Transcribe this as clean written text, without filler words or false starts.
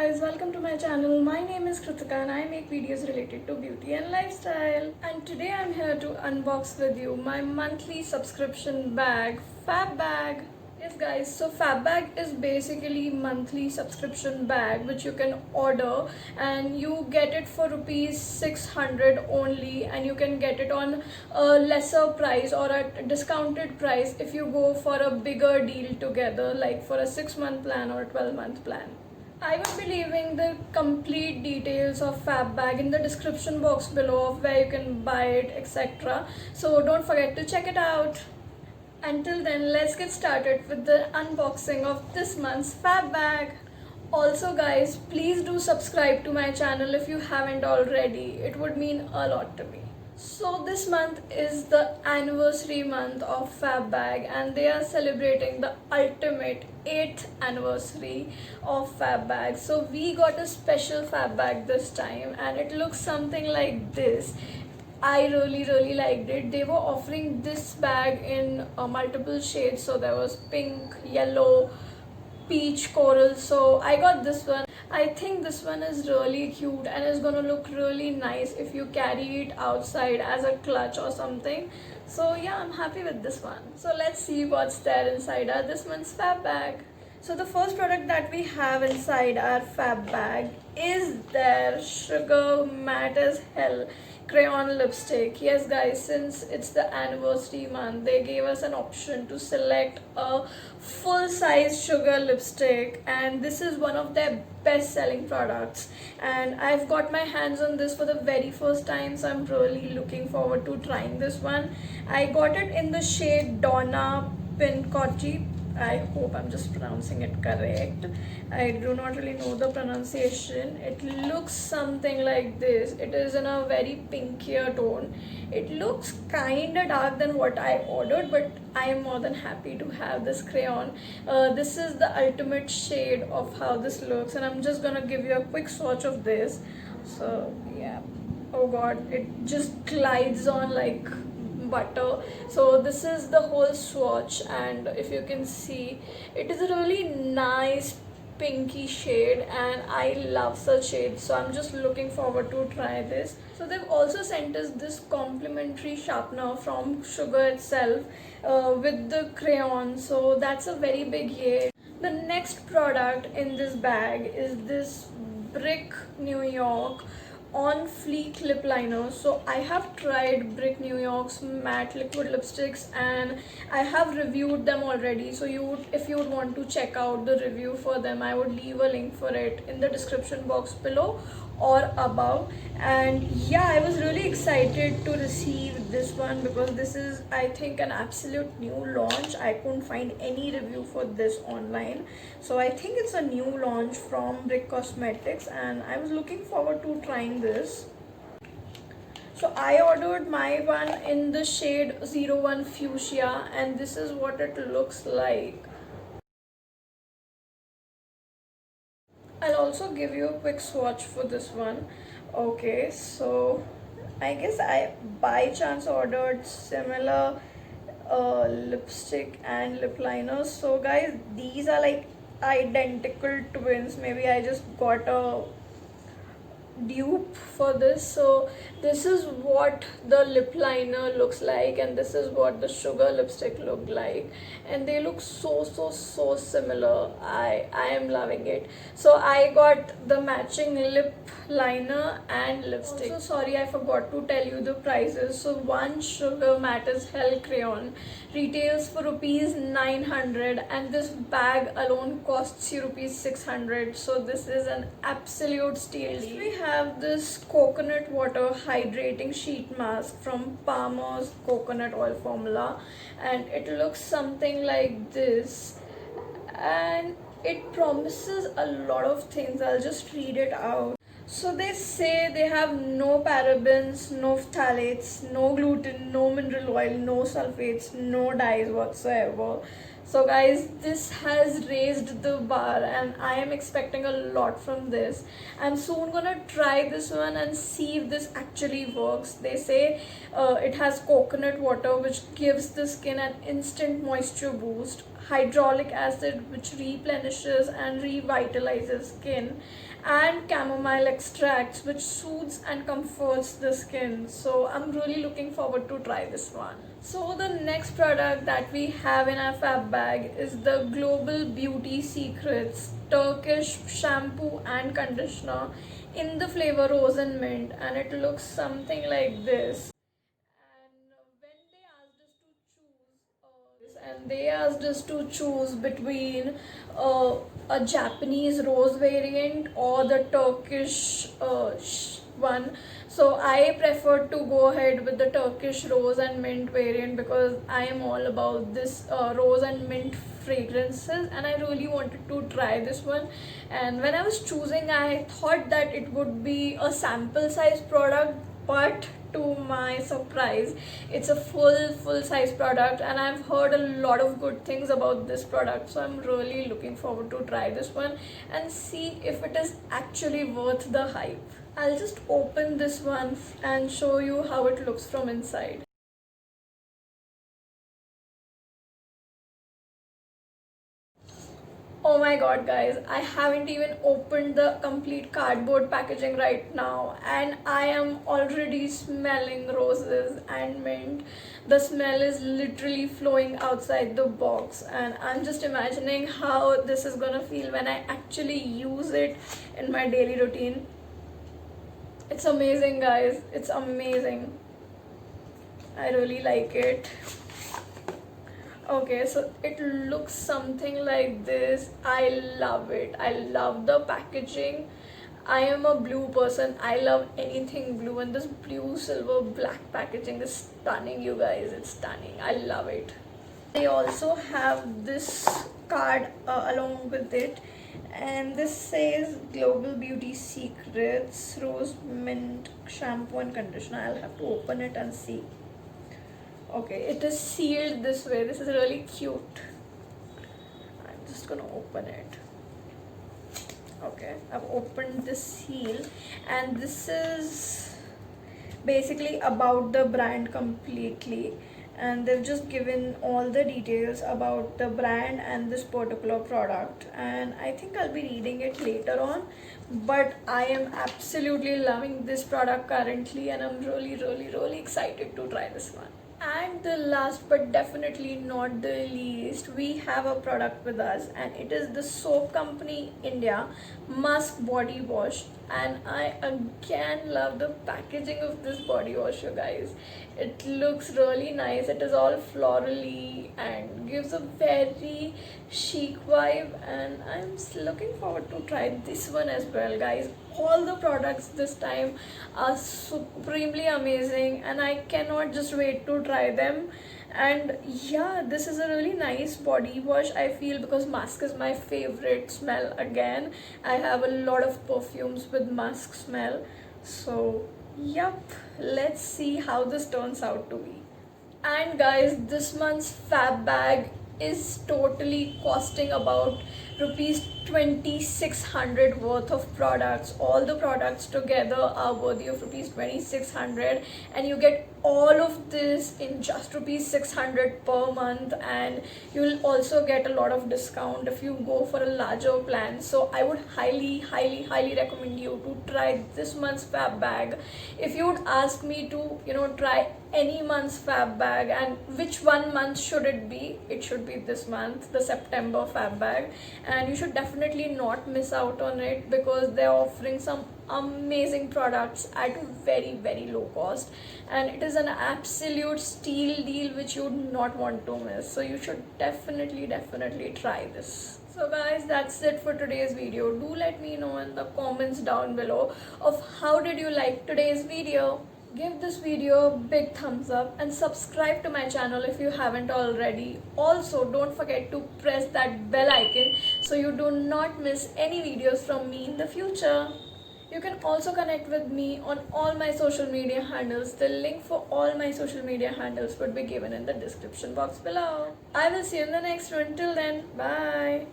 guys, welcome to my channel. My name is Kritika and I make videos related to beauty and lifestyle. And today I'm here to unbox with you my monthly subscription bag, Fab Bag. Yes guys, so Fab Bag is basically monthly subscription bag which you can order and you get it for rupees 600 only, and you can get it on a lesser price or a discounted price if you go for a bigger deal together, like for a 6-month plan or a 12-month plan. I will be leaving the complete details of Fab Bag in the description box below of where you can buy it, etc. So don't forget to check it out. Until then, let's get started with the unboxing of this month's Fab Bag. Also guys, please do subscribe to my channel if you haven't already. It would mean a lot to me. So this month is the anniversary month of Fab Bag and they are celebrating the ultimate 8th anniversary of Fab Bag. So we got a special Fab Bag this time and it looks something like this. I really liked it. They were offering this bag in multiple shades, so there was pink, yellow, peach, coral, so I got this one. I think this one is really cute and is gonna look really nice if you carry it outside as a clutch or something. So yeah, I'm happy with this one. So let's see what's there inside this month's Fab Bag. So the first product that we have inside our Fab Bag is their Sugar Matte as Hell crayon lipstick. Yes guys, since it's the anniversary month, they gave us an option to select a full size sugar lipstick, and this is one of their best selling products and I've got my hands on this for the very first time, so I'm really looking forward to trying this one. I got it in the shade Donna Pinciotti. I hope I'm just pronouncing it correct. I do not really know the pronunciation. It looks something like this. It is in a very pinkier tone. It looks kinda dark than what I ordered, but I am more than happy to have this crayon. This is the ultimate shade of how this looks, and I'm just gonna give you a quick swatch of this. So yeah, oh god, it just glides on like butter. So this is the whole swatch, and if you can see, it is a really nice pinky shade and I love such shades, so I'm just looking forward to try this. So they've also sent us this complimentary sharpener from Sugar itself with the crayon, so that's a very big yay. The next product in this bag is this Brick New York on Fleek lip liner. So I have tried Brick New York's matte liquid lipsticks and I have reviewed them already, so if you would want to check out the review for them, I would leave a link for it in the description box below or above. And yeah, I was really excited to receive this one because this is, I think, an absolute new launch. I couldn't find any review for this online, so I think it's a new launch from Brick Cosmetics and I was looking forward to trying this. So I ordered my one in the shade 01 Fuschia and this is what it looks like. I'll also give you a quick swatch for this one. Okay, so I guess I by chance ordered similar lipstick and lip liners. So guys, these are like identical twins. Maybe I just got a dupe for this. So this is what the lip liner looks like and this is what the sugar lipstick looked like, and they look so similar. I am loving it. So I got the matching lip liner and lipstick. Also, sorry, I forgot to tell you the prices. So one Sugar Matte as Hell crayon retails for rupees 900 and this bag alone costs you rupees 600, so this is an absolute steal. We have this coconut water hydrating sheet mask from Palmer's coconut oil formula and it looks something like this and it promises a lot of things. I'll just read it out. So they say they have no parabens, no phthalates, no gluten, no mineral oil, no sulfates, no dyes whatsoever. So guys, this has raised the bar and I am expecting a lot from this. I'm soon gonna try this one and see if this actually works. They say it has coconut water which gives the skin an instant moisture boost. hydraulic acid, which replenishes and revitalizes skin, and chamomile extracts, which soothes and comforts the skin. So I'm really looking forward to try this one. So the next product that we have in our fab bag is the Global Beauty Secrets Turkish shampoo and conditioner in the flavor rose and mint, and it looks something like this. And they asked us to choose between a Japanese rose variant or the Turkish one. So I preferred to go ahead with the Turkish rose and mint variant because I am all about this rose and mint fragrances, and I really wanted to try this one. And when I was choosing, I thought that it would be a sample size product, but to my surprise, it's a full size product, and I've heard a lot of good things about this product. So I'm really looking forward to try this one and see if it is actually worth the hype. I'll just open this one and show you how it looks from inside. Oh my god, guys, I haven't even opened the complete cardboard packaging right now, and I am already smelling roses and mint. The smell is literally flowing outside the box, and I'm just imagining how this is gonna feel when I actually use it in my daily routine. It's amazing, guys. It's amazing. I really like it. Okay, so it looks something like this. I love it. I love the packaging. I am a blue person. I love anything blue, and this blue, silver, black packaging is stunning, you guys. It's stunning. I love it. They also have this card along with it, and this says Global Beauty Secrets Rose Mint Shampoo and Conditioner. I'll have to open it and see. Okay, it is sealed this way. This is really cute. I'm just gonna open it. Okay, I've opened the seal, and this is basically about the brand completely, and they've just given all the details about the brand and this particular product, and I think I'll be reading it later on. But I am absolutely loving this product currently, and I'm really excited to try this one. And the last but definitely not the least, we have a product with us, and it is the soap company India Musk body wash. And I again love the packaging of this body wash, you guys. It looks really nice. It is all florally and gives a very chic vibe, and I'm looking forward to try this one as well, guys. All the products this time are supremely amazing, and I cannot just wait to try them. And yeah, this is a really nice body wash, I feel, because musk is my favorite smell. Again, I have a lot of perfumes with musk smell. So yep, let's see how this turns out to be. And guys, this month's fab bag is totally costing about rupees 2600 worth of products. All the products together are worthy of rupees 2600, and you get all of this in just rupees 600 per month, and you will also get a lot of discount if you go for a larger plan. So I would highly recommend you to try this month's fab bag. If you would ask me to try any month's fab bag and which one month should it be, it should be this month, the September fab bag, and you should definitely not miss out on it because they're offering some amazing products at very low cost, and it is an absolute steal deal which you would not want to miss. So you should definitely try this. So guys, that's it for today's video. Do let me know in the comments down below of how did you like today's video. Give this video a big thumbs up and subscribe to my channel if you haven't already. Also, don't forget to press that bell icon so you do not miss any videos from me in the future. You can also connect with me on all my social media handles. The link for all my social media handles would be given in the description box below. I will see you in the next one. Till then, bye.